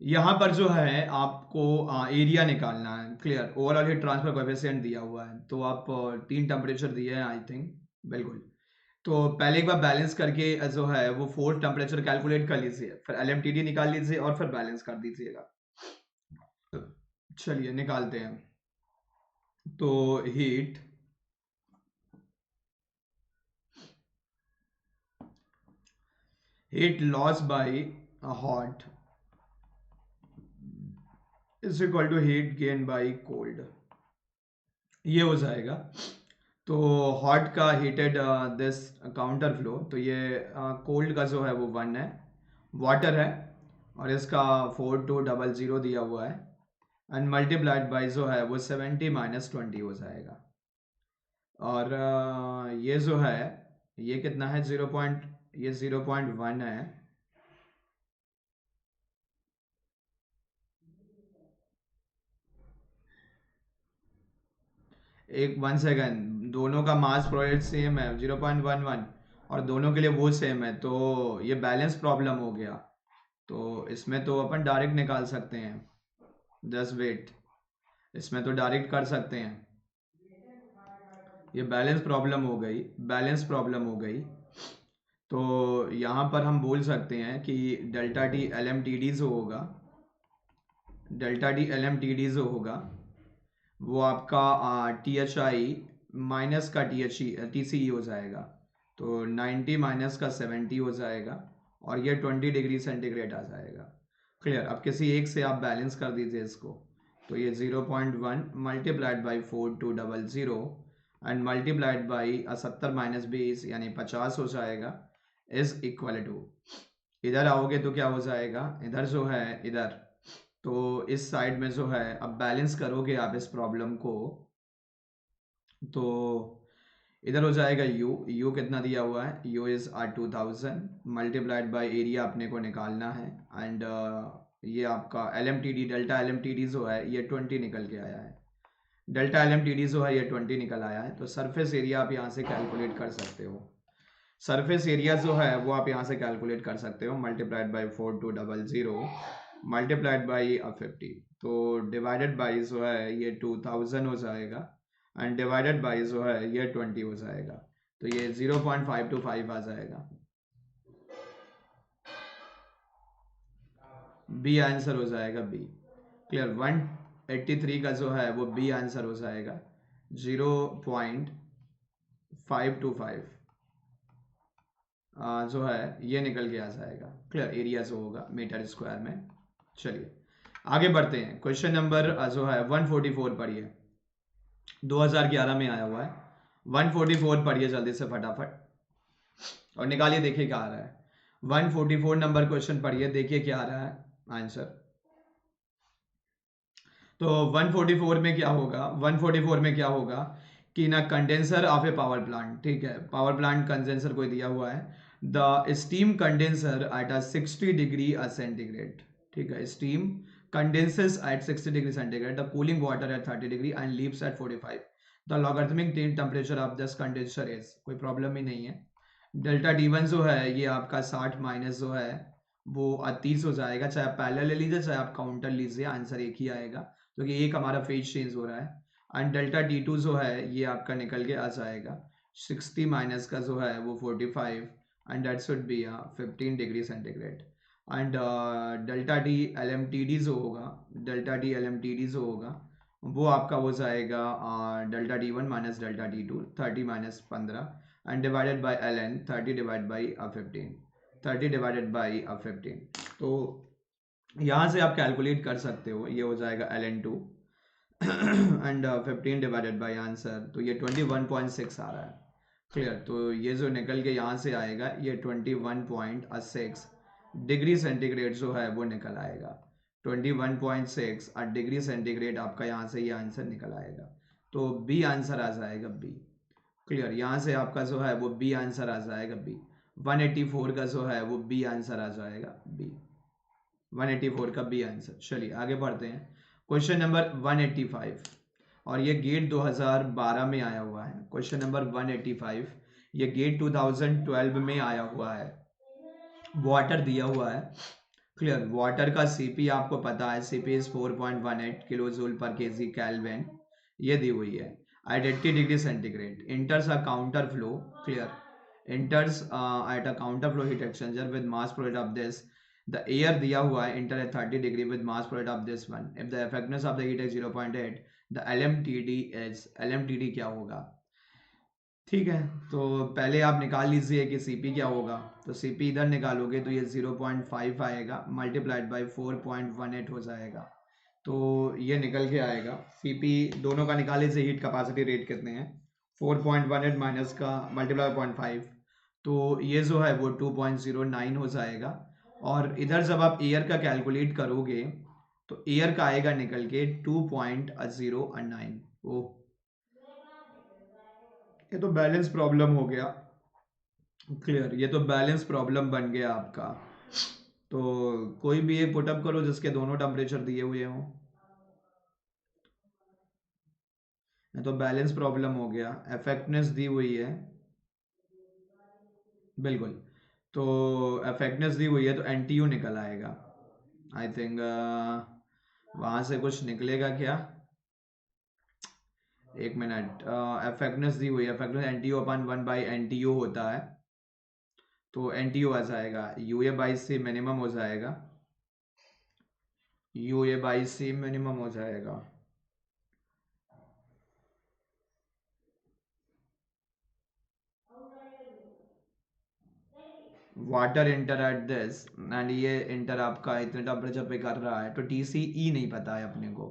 यहाँ पर जो है आपको एरिया निकालना है। Clear, overall heat transfer coefficient दिया हुआ है, तो आप तीन टेम्परेचर दिए हैं आई थिंक, बिल्कुल। तो पहले एक बार बैलेंस करके जो है वो फोर्थ टेम्परेचर कैलकुलेट कर लीजिए, फिर LMTD निकाल लीजिए और फिर बैलेंस कर दीजिएगा। चलिए निकालते हैं। तो heat loss by hot is equal to heat gain by cold, ये हो जाएगा। तो हॉट का हीटेड दिस काउंटर फ्लो, तो ये कोल्ड का जो है वो 1 है, वाटर है, और इसका 4200 दिया हुआ है, एंड मल्टीप्लाइड बाई जो है वो 70 माइनस 20 हो जाएगा। और ये जो है ये कितना है, 0.1 है। एक 1 सेकेंड, दोनों का मास प्रोडक्ट सेम है 0.11, और दोनों के लिए वो सेम है, तो ये बैलेंस प्रॉब्लम हो गया। तो इसमें तो अपन डायरेक्ट निकाल सकते हैं, जस्ट वेट, इसमें तो डायरेक्ट कर सकते हैं। ये बैलेंस प्रॉब्लम हो गई, बैलेंस प्रॉब्लम हो गई। तो यहाँ पर हम बोल सकते हैं कि delta T L M T D जो होगा, delta T L M T D जो होगा वो आपका THI माइनस का TCE हो जाएगा, तो 90 माइनस का 70 हो जाएगा, और ये 20 डिग्री सेंटीग्रेड आ जाएगा। क्लियर, अब किसी एक से आप बैलेंस कर दीजिए इसको, तो ये 0.1 multiplied by 4200 and multiplied by 70 minus 20 यानी 50 हो जाएगा, इज इक्वल टू, इधर आओगे तो क्या हो जाएगा, इधर जो है इधर, तो इस साइड में जो है अब बैलेंस करोगे आप इस प्रॉब्लम को, तो इधर हो जाएगा U कितना दिया हुआ है, U is 2000 multiplied by area अपने को निकालना है, एंड ये आपका LMTD डेल्टा LMTD जो है ये 20 निकल के आया है। Delta L M T D जो है ये 20 निकल आया है। तो सरफेस एरिया आप यहाँ से कैलकुलेट कर सकते हो। सरफेस एरिया जो है वो आप यहाँ से कैलकुलेट कर सकते हो, मल्टीप्लाइड बाई 4200 मल्टीप्लाइड बाई 50, तो डिवाइडेड बाई जो है ये 2000 हो जाएगा एंड डिवाइडेड बाई जो है ये 20 हो जाएगा। तो ये 0.525 आ जाएगा। बी आंसर हो जाएगा बी। क्लियर। 183 का जो है वो बी आंसर हो जाएगा। 0.525 जो है ये निकल के आ जाएगा। क्लियर। एरिया जो होगा मीटर स्क्वायर में। चलिए आगे बढ़ते हैं। क्वेश्चन नंबर जो है 144 पढ़िए, 2011 में आया हुआ है। 144 पढ़िए जल्दी से फटाफट और निकालिए, देखिए क्या आ रहा है। 144 नंबर क्वेश्चन पढ़िए, देखिए क्या आ रहा है आंसर। तो 144 में क्या होगा, 144 में क्या होगा कि ना condenser of A power plant, ठीक है, पावर प्लांट कंडेंसर कोई दिया हुआ है। The steam condenser at a 60 degree centigrade, ठीक है, steam condenses at 60 degree centigrade, the cooling water at 30 degree and leaves at 45. The logarithmic temperature of this condenser is, कोई problem ही नहीं है। Delta D1 जो है ये आपका 60 माइनस जो है वो 30 हो जाएगा। चाहे आप पैरेलल ले लीजिए चाहे आप काउंटर लीजिए, आंसर एक ही आएगा क्योंकि तो एक हमारा फेज चेंज हो रहा है। एंड डेल्टा D2 जो है ये आपका निकल के आ जाएगा 60 माइनस का जो है वो 45 and that should be 15 degree centigrade. And delta D L M T D जो होगा, delta D L M T D जो होगा वो आपका हो जाएगा delta D1 minus delta D2 30 minus 15 and divided by L N 30 divide by 15, 30 divided by 15। तो यहाँ से आप कैलकुलेट कर सकते हो, ये हो जाएगा L N 2 and 15 divided by answer, तो ये 21.6 आ रहा है। क्लियर। तो ये जो निकल के यहाँ से आएगा ये 21.6 डिग्री सेंटीग्रेड जो है वो निकल आएगा। 21.6 डिग्री सेंटीग्रेड आपका यहाँ से ये आंसर निकल आएगा। तो बी आंसर आ जाएगा बी। क्लियर। यहाँ से आपका जो है वो बी आंसर आ जाएगा बी। 184 का जो है वो बी आंसर आ जाएगा बी। 184 का बी आंसर। चलिए आगे बढ़ते हैं। क्वेश्चन नंबर 185 और ये गेट 2012 में आया हुआ है। क्वेश्चन नंबर 185 ये गेट 2012 में आया हुआ है। वाटर दिया हुआ है। क्लियर। वाटर का सीपी आपको पता है, सीपी इज 4.18 किलो जूल पर केजी केल्विन, ये दी हुई है at 80 degree centigrade. Enters a counter flow, clear, enters at a counter flow heat exchanger with mass product of this, the air दिया हुआ है enter at 30 degree with mass product of this one, if the effectiveness of the heat is 0.8, the LMTD is, LMTD क्या होगा। ठीक है, तो पहले आप निकाल लीजिए कि सीपी क्या होगा। तो सीपी इधर निकालोगे तो ये 0.5 आएगा मल्टीप्लाइड बाई 4.18 हो जाएगा। तो ये निकल के आएगा सीपी दोनों का निकाल लीजिए, हीट कैपेसिटी रेट कितने हैं, 4.18 माइनस का मल्टीप्लाई 0.5, तो ये जो है वो 2.09 हो जाएगा। और इधर जब आप एयर का कैलकुलेट करोगे तो एयर का आएगा निकल के 2.09। ओ, ये तो बैलेंस प्रॉब्लम हो गया। क्लियर। ये तो बैलेंस प्रॉब्लम बन गया आपका। तो कोई भी एक पुटअप करो जिसके दोनों टेम्परेचर दिए हुए हों। ये तो बैलेंस प्रॉब्लम हो गया। इफेक्टनेस दी हुई है, बिल्कुल। तो इफेक्टनेस दी हुई है तो एनटीयू निकल आएगा। आई थिंक वहां से कुछ निकलेगा क्या, एक मिनट। इफेक्टनेस दी हुई है, इफेक्टनेस एनटीयू अपन 1/NTU होता है, तो एनटीयू आ जाएगा यूए बाई सी मिनिमम हो जाएगा, यूए बाई सी मिनिमम हो जाएगा। Water enter at this and ये इंटर आपका इतने टेम्परेचर पे कर रहा है, तो TCE नहीं पता है अपने को।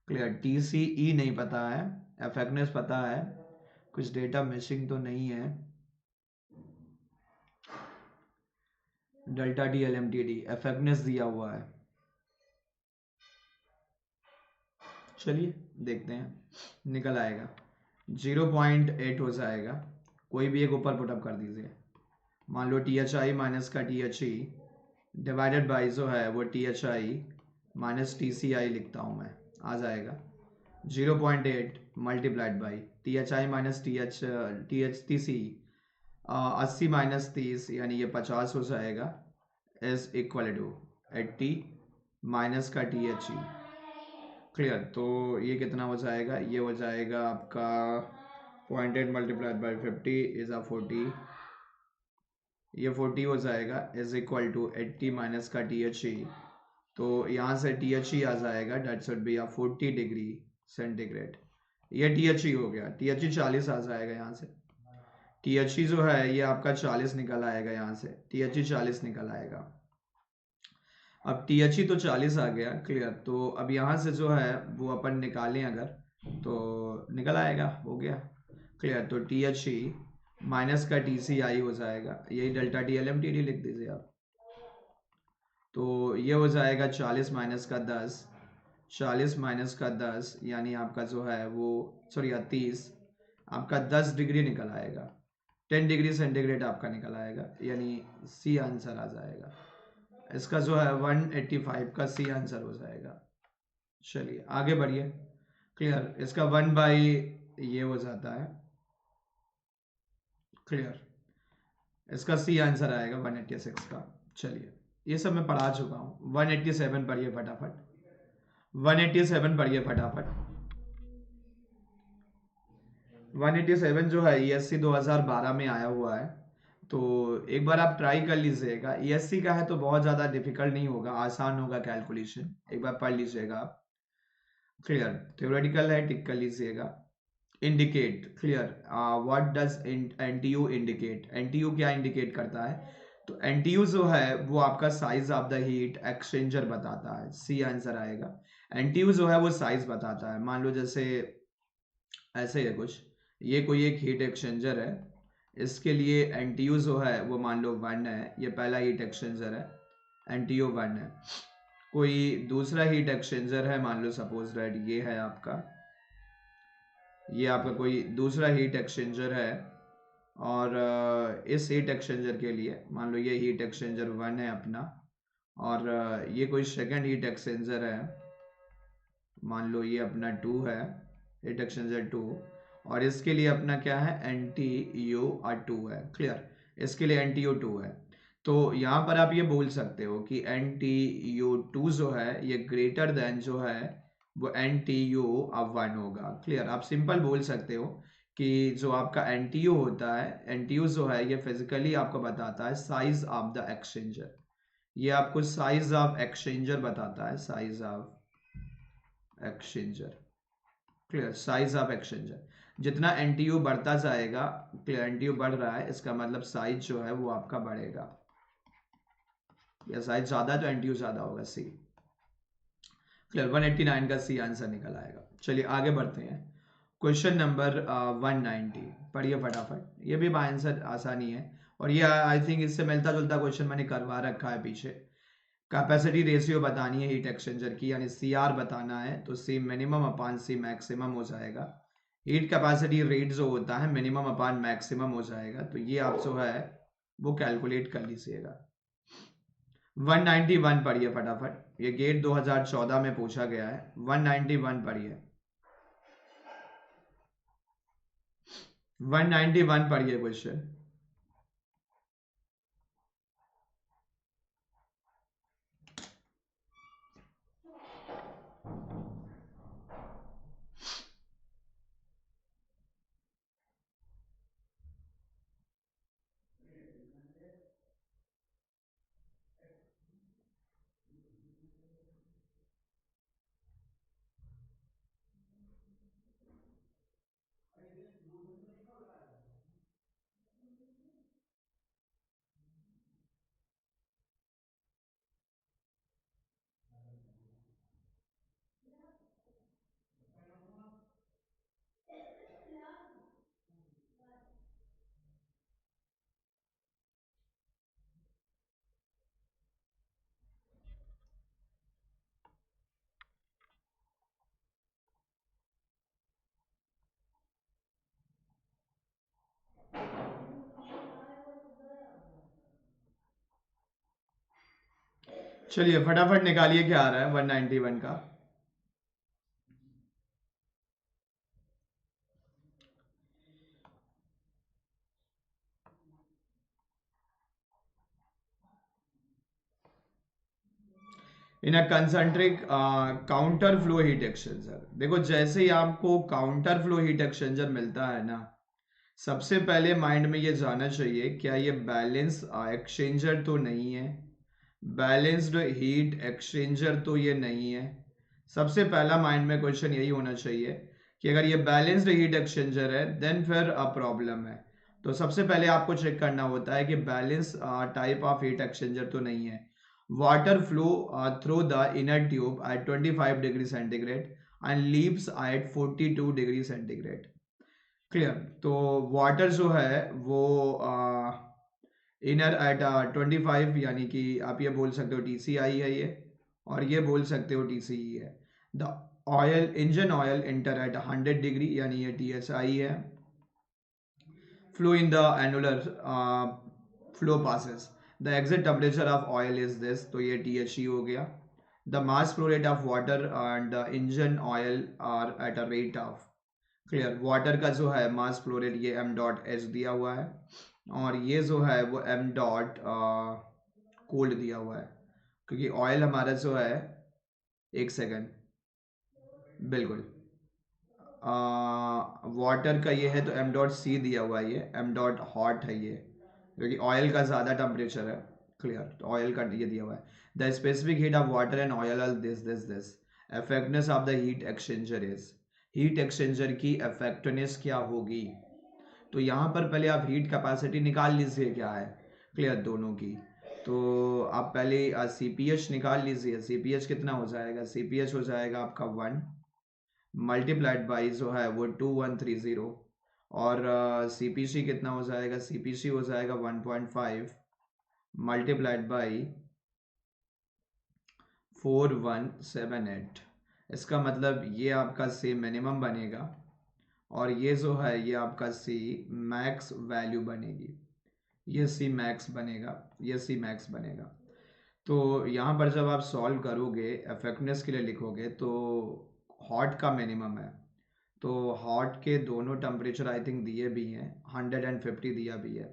क्लियर। TCE नहीं पता है, इफेक्टनेस पता है, कुछ डेटा मिसिंग तो नहीं है। Delta D L M T D effectiveness दिया हुआ है। चलिए देखते हैं निकल आएगा 0.8 हो जाएगा। कोई भी एक ऊपर पुटअप कर दीजिए। मान लो THI माइनस का THE डिवाइडेड बाई जो है वो THI माइनस TCI लिखता हूँ मैं, आ जाएगा 0.8 multiplied by T H I minus T H T C 80 - 30 यानी ये 50 हो जाएगा इज इक्वल टू 80 माइनस का टी एच ई। क्लियर। तो ये कितना हो जाएगा, ये हो जाएगा आपका 0.8 मल्टीप्लाइड बाई 50 इज अ 40, ये 40 हो जाएगा इज इक्वल टू 80 माइनस का टी एच ई। तो यहाँ से टी एच ई आ जाएगा, that should be 40 degree centigrade. ये टी एच ई हो गया, टी एच ई 40 आ जाएगा यहाँ से। टी एच ई जो है ये आपका 40 निकल आएगा, यहाँ से टी एच ई 40 निकल आएगा। अब टी एच ई तो 40 आ गया। क्लियर। तो अब यहाँ से जो है वो अपन निकालें अगर, तो निकल आएगा, हो गया। क्लियर। तो टी एच ई माइनस का टी सी आई हो जाएगा, यही delta T L M T D लिख दीजिए आप। तो ये हो जाएगा 40 माइनस का 10, 40 माइनस का 10 यानी आपका जो है वो, सॉरी 30, आपका 10 डिग्री निकल आएगा, 10 डिग्री सेंटीग्रेड आपका निकल आएगा, यानी सी आंसर आ जाएगा इसका जो है 185 का सी आंसर हो जाएगा। चलिए आगे बढ़िए। क्लियर। इसका 1 बाई ये हो जाता है। क्लियर। इसका सी आंसर आएगा 186 का। चलिए ये सब मैं पढ़ा चुका हूँ। 187 पढ़िए फटाफट, 187 पढ़िए फटाफट। 187 जो है ईएससी 2012 में आया हुआ है, तो एक बार आप ट्राई कर लीजिएगा। ईएससी का है तो बहुत ज़्यादा डिफिकल्ट नहीं होगा, आसान होगा कैलकुलेशन, एक बार पढ़ लीजिएगा आप। क्लियर। थ्योरेटिकल है, टिक कर लीजिएगा। Indicate. Clear. What does NTU indicate, NTU क्या इंडिकेट करता है, तो एनटीयू जो है वो आपका size of the heat exchanger बताता है, सी आंसर आएगा। एनटीयू जो है वो साइज बताता है, मान लो जैसे ऐसे ही है कुछ, ये कोई एक हीट एक्सचेंजर है, इसके लिए एनटीयू जो है वो मान लो 1 है, ये पहला हीट एक्सचेंजर है, एनटीयू 1 है। कोई दूसरा हीट एक्सचेंजर है, मान लो सपोज दैट ये है आपका, ये आपका कोई दूसरा हीट एक्सचेंजर है, और इस हीट एक्सचेंजर के लिए मान लो ये हीट एक्सचेंजर 1 है अपना, और ये कोई सेकंड हीट एक्सचेंजर है, मान लो ये अपना 2 है, हीट एक्सचेंजर 2, और इसके लिए अपना क्या है, एन टी यू आर 2 है। क्लियर। इसके लिए एन टी यू 2 है। तो यहाँ पर आप ये बोल सकते हो कि एन टी यू 2 जो है ये ग्रेटर देन जो है वो एन टी यू अब 1 होगा। क्लियर। आप सिंपल बोल सकते हो कि जो आपका एन टी यू होता है, एन टी यू जो है ये फिजिकली आपको बताता है साइज ऑफ द एक्सचेंजर, ये आपको साइज ऑफ एक्सचेंजर बताता है, size of exchanger. Clear. Size of exchanger, जितना एनटीयू बढ़ता जाएगा, क्लियर, एनटीयू बढ़ रहा है इसका मतलब साइज जो है वो आपका बढ़ेगा, या साइज ज्यादा तो एनटीयू ज्यादा होगा, सी। क्लियर। 189 का सी आंसर निकल आएगा। चलिए आगे बढ़ते हैं। क्वेश्चन नंबर 190 पढ़िए फटाफट, ये भी आंसर आसानी है, और ये आई थिंक इससे मिलता जुलता क्वेश्चन मैंने करवा रखा है पीछे। कैपेसिटी रेशियो बतानी है हीट एक्सचेंजर की, यानी सी आर बताना है, तो सी मिनिमम अपान सी मैक्सिमम हो जाएगा। हीट कैपेसिटी रेट जो होता है मिनिमम अपान मैक्सिमम हो जाएगा, तो ये आप जो है वो कैलकुलेट कर लीजिएगा। 191 पढ़िए फटाफट, ये गेट 2014 में पूछा गया है। 191 पढ़िए, 191 पढ़िए क्वेश्चन। चलिए फटाफट निकालिए क्या आ रहा है 191 का। In a concentric counter flow heat exchanger, देखो जैसे ही आपको काउंटर फ्लो हीट एक्सचेंजर मिलता है ना, सबसे पहले माइंड में ये जाना चाहिए क्या ये बैलेंस एक्सचेंजर तो नहीं है, बैलेंस्ड हीट एक्सचेंजर तो ये नहीं है। सबसे पहला माइंड में क्वेश्चन यही होना चाहिए कि अगर ये बैलेंस्ड हीट एक्सचेंजर है देन फिर प्रॉब्लम है। तो सबसे पहले आपको चेक करना होता है कि balance type of heat exchanger तो नहीं है। Water flow through the inner tube at 25 degree centigrade and leaves eight 42 degree centigrade. Clear. तो वाटर जो है वो इनर एट 25, यानी कि आप ये बोल सकते हो TCI है ये, और ये बोल सकते हो TCE है। The oil engine oil enter at 100 degree, यानी ये TSI है। Flow in the annular flow passes, the exit temperature of oil is this, तो ये THE हो गया। The mass flow rate of water and the engine oil are at a rate of, clear. Water का जो है मास flow rate ये m.h दिया हुआ है, और ये जो है वो m डॉट कोल्ड दिया हुआ है, क्योंकि ऑयल हमारा जो है, एक सेकेंड, बिल्कुल वाटर का ये है तो m.c दिया हुआ है, ये m.hot है ये, क्योंकि ऑयल का ज़्यादा टेम्परेचर है। क्लियर, तो ऑयल का ये दिया हुआ है। The specific heat of water and oil are this effectiveness of the heat exchanger is, heat exchanger की इफेक्टनेस क्या होगी। तो यहाँ पर पहले आप हीट कैपेसिटी निकाल लीजिए क्या है, क्लियर, दोनों की। तो आप पहले CPH निकाल लीजिए। CPH कितना हो जाएगा, CPH हो जाएगा आपका 1 मल्टीप्लाइड बाई जो है वो 2130, और CPC कितना हो जाएगा, CPC हो जाएगा 1.5 मल्टीप्लाइड बाई 4178। इसका मतलब ये आपका C मिनिमम बनेगा, और ये जो है ये आपका C मैक्स वैल्यू बनेगी। ये C मैक्स बनेगा, ये C मैक्स बनेगा। तो यहाँ पर जब आप सॉल्व करोगे इफेक्टनेस के लिए लिखोगे तो हॉट का मिनिमम है, तो हॉट के दोनों टेम्परेचर आई थिंक दिए भी हैं, 150 दिया भी है,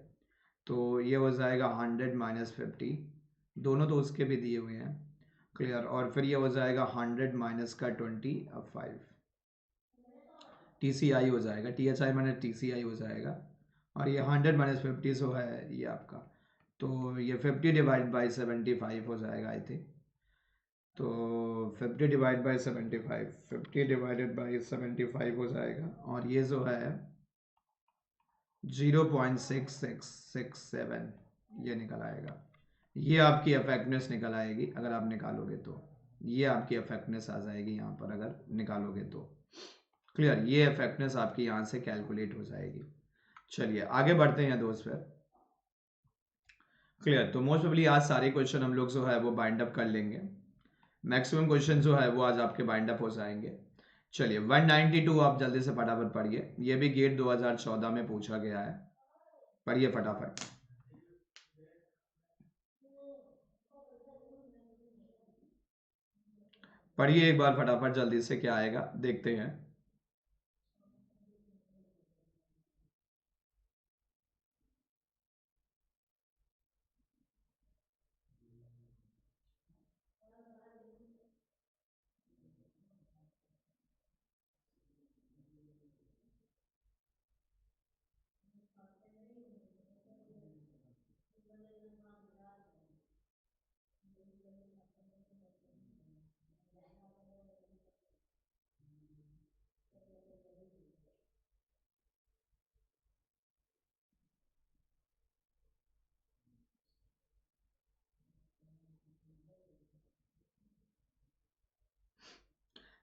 तो ये हो जाएगा 100 माइनस 50, दोनों तो उसके भी दिए हुए हैं। क्लियर, और फिर ये हो जाएगा 100 माइनस का 25, TCI हो जाएगा, THI माइनस TCI हो जाएगा, और ये 100 माइनस 50 जो है ये आपका, तो ये 50 डिवाइड बाई 75 हो जाएगा आई थिंक। तो 50 डिवाइड बाई 75, 50 डिवाइडेड बाई 75 हो जाएगा, और ये जो है 0.6667 ये निकल आएगा। ये आपकी इफेक्टनेस निकल आएगी अगर आप निकालोगे तो, ये आपकी इफेक्टनेस आ जाएगी यहाँ पर अगर निकालोगे तो। क्लियर, ये इफेक्टनेस आपकी यहाँ से कैलकुलेट हो जाएगी। चलिए आगे बढ़ते हैं दोस्त फिर। क्लियर, तो मोस्ट प्रोबेबली आज सारे क्वेश्चन हम लोग जो है वो बाइंड अप कर लेंगे। मैक्सिमम क्वेश्चन जो है वो आज आपके बाइंड अप हो जाएंगे। चलिए 192 आप जल्दी से फटाफट पढ़िए, ये भी गेट 2014 में पूछा गया है, पढ़िए फटाफट। पढ़िए एक बार फटाफट जल्दी से, क्या आएगा देखते हैं।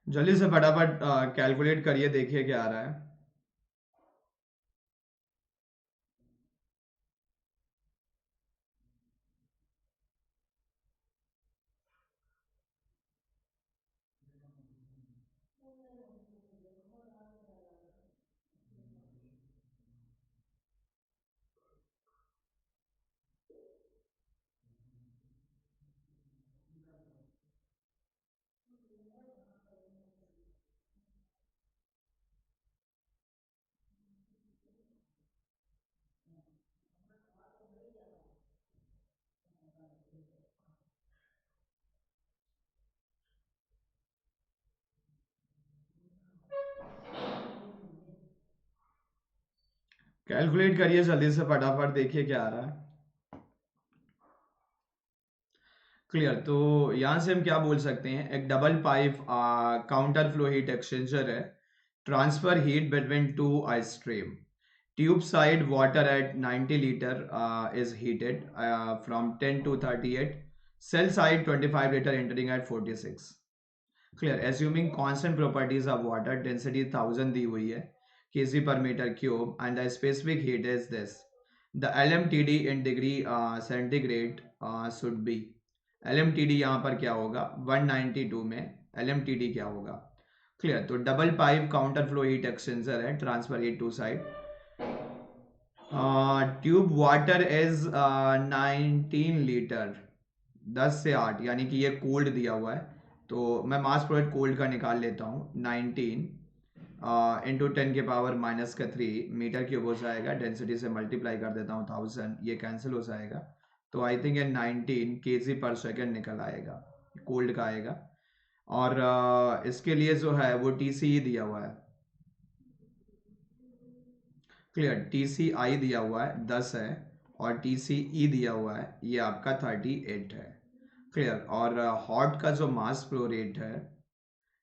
जल्दी से फटाफट कैलकुलेट करिए, देखिए क्या आ रहा है। कैलकुलेट करिए जल्दी से फटाफट, देखिए क्या आ रहा है। क्लियर। तो यहाँ से हम क्या बोल सकते हैं, एक double pipe counter flow heat exchanger है, transfer heat between two ice stream. Tube side water at 90 liter is heated from 10 to 38. Cell side 25 liter entering at 46. Clear. Assuming constant properties of water, density 1000 दी हुई है, kg per meter cube, and the specific heat is this. The LMTD in degree centigrade should be. LMTD यहाँ पर क्या होगा, 192 में LMTD क्या होगा। Clear. तो double pipe counter flow heat exchanger है, transfer heat two side. Tube water is 19 litre, 10 से 8, यानी कि ये कोल्ड दिया हुआ है, तो मैं मास प्रोडक्ट कोल्ड का निकाल लेता हूँ। 19 इंटू 10⁻³ मीटर क्यूब हो जाएगा, डेंसिटी से मल्टीप्लाई कर देता हूँ 1000, ये कैंसिल हो जाएगा, तो आई थिंक ये 19 kg/सेकेंड निकल आएगा, कोल्ड का आएगा। और इसके लिए जो है वो TCE दिया हुआ है। क्लियर। TCI दिया हुआ है 10 है, और TCE दिया हुआ है ये आपका 38 है। क्लियर। और हॉट का जो मास फ्लो रेट है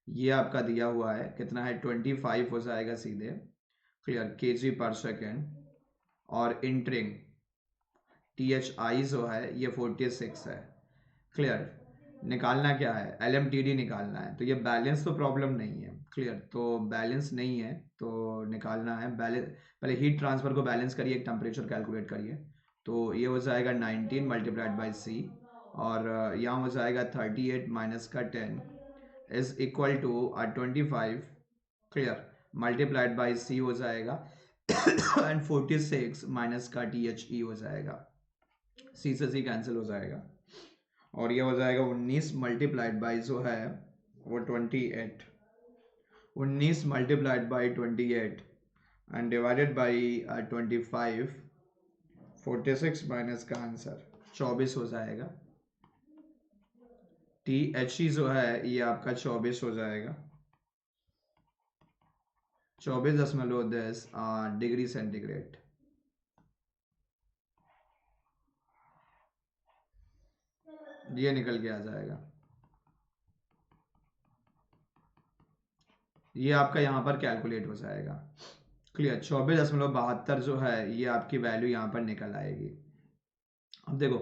ये आपका दिया हुआ है, कितना है, 25 हो जाएगा सीधे। क्लियर, kg/सेकेंड। और इंटरिंग THI जो है ये 46 है। क्लियर। निकालना क्या है, LMTD निकालना है, तो ये बैलेंस तो प्रॉब्लम नहीं है। क्लियर। तो बैलेंस नहीं है तो निकालना है बैलेंस। पहले हीट ट्रांसफर को बैलेंस करिए, टेम्परेचर कैलकुलेट करिए, तो ये हो जाएगा 19 मल्टीप्लाइड बाई C, और यहाँ हो जाएगा 38 माइनस का 10 is equal to 25। Clear. Multiplied by C हो जाएगा एंड 46 माइनस का THE हो जाएगा, C से C कैंसिल हो जाएगा, और ये हो जाएगा 19 मल्टीप्लाइड बाई जो है वो 28। 19 multiplied by 28 and divided by 25, 46 minus का आंसर 24 हो जाएगा। THE जो है ये आपका 24 हो जाएगा, 24.10 डिग्री सेंटीग्रेड। ये निकल के आ जाएगा, ये आपका यहाँ पर कैलकुलेट हो जाएगा। क्लियर। 24.72 जो है ये आपकी वैल्यू यहाँ पर निकल आएगी। अब देखो,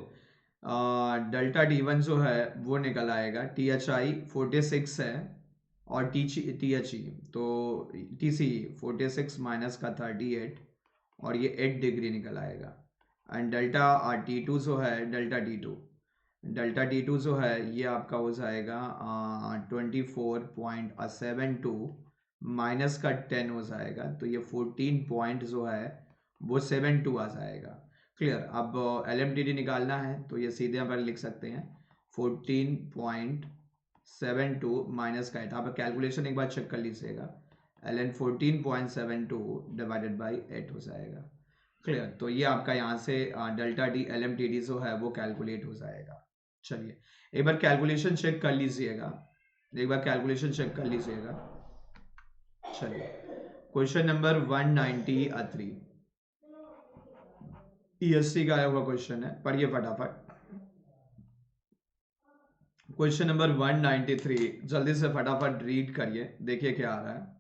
डेल्टा D1 जो है वो निकल आएगा, THI 46 है, और THE तो TCE 46 माइनस का 38, और ये 8 डिग्री निकल आएगा। एंड डेल्टा T2 जो है, डेल्टा T2 जो है ये आपका हो जाएगा 24.72 माइनस का 10 हो जाएगा, तो ये 14 पॉइंट जो है वो 72 आ जाएगा। क्लियर। अब LMTD निकालना है तो ये सीधे हम लिख सकते हैं, 14.72 माइनस का 8, आप कैलकुलेशन एक बार चेक कर लीजिएगा, ln 14.72 डिवाइडेड बाई 8 हो जाएगा। क्लियर। तो ये आपका यहाँ से डेल्टा D LMTD जो है वो कैलकुलेट हो जाएगा। चलिए एक बार कैलकुलेशन चेक कर लीजिएगा, एक बार कैलकुलेशन चेक कर लीजिएगा। चलिए क्वेश्चन नंबर 193, ESC का आया हुआ क्वेश्चन है, पढ़िए फटाफट। क्वेश्चन नंबर 193, जल्दी से फटाफट रीड करिए, देखिए क्या आ रहा है।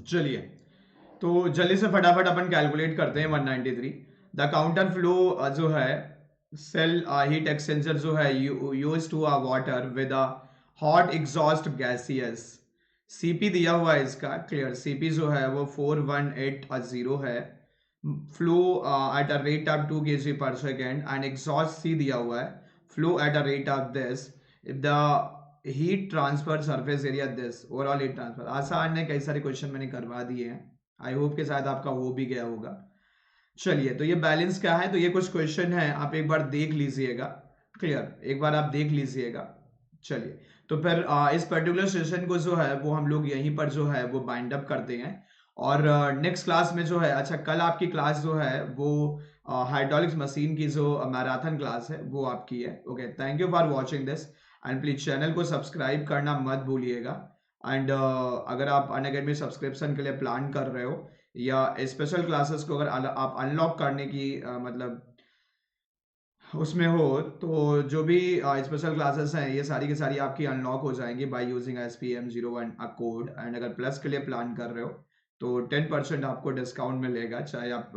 चलिए, तो जल्दी से फटाफट अपन कैलकुलेट करते हैं 193। द काउंटर फ्लो जो है सेल हीट एक्सचेंजर जो है use to water with a hot exhaust gaseous. CP दिया हुआ है इसका, क्लियर। सीपी जो है वो 4180 है। Flow eight a rate of 2 kg पर सेकेंड एंड एग्जॉस्ट सी दिया हुआ है, flow eight a rate of this if the heat transfer surface area this overall heat transfer. आसान है, कई सारे क्वेश्चन मैंने करवा दिए हैं, आई होप के साथ आपका हो भी गया होगा। चलिए, तो ये बैलेंस क्या है, तो ये कुछ क्वेश्चन है, आप एक बार देख लीजिएगा, क्लियर, एक बार आप देख लीजिएगा। चलिए, तो फिर इस पर्टिकुलर सेशन को जो है वो हम लोग यहीं पर जो है वो बाइंड अप करते हैं। और नेक्स्ट क्लास में जो है, अच्छा कल आपकी क्लास जो है वो हाइड्रोलिक्स मशीन की जो मैराथन क्लास है वो आपकी है। Okay, thank you for watching this and please channel को सब्सक्राइब करना मत भूलिएगा। एंड अगर आप अनअकैडमी सब्सक्रिप्शन के लिए प्लान कर रहे हो या स्पेशल क्लासेस को अगर आप अनलॉक करने की मतलब उसमें हो, तो जो भी स्पेशल क्लासेस हैं ये सारी की सारी आपकी अनलॉक हो जाएंगी by using SPM01 a code. And अगर प्लस के लिए प्लान कर रहे हो तो 10% आपको डिस्काउंट मिलेगा, चाहे आप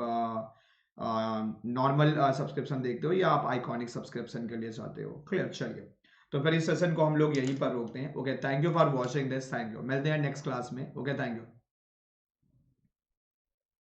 नॉर्मल सब्सक्रिप्शन देखते हो या आप आइकॉनिक सब्सक्रिप्शन के लिए चाहते हो, क्लियर। चलिए, तो फिर इस सेशन को हम लोग यहीं पर रोकते हैं। Okay, thank you for watching this, thank you, मिलते हैं नेक्स्ट क्लास में। Okay, thank you.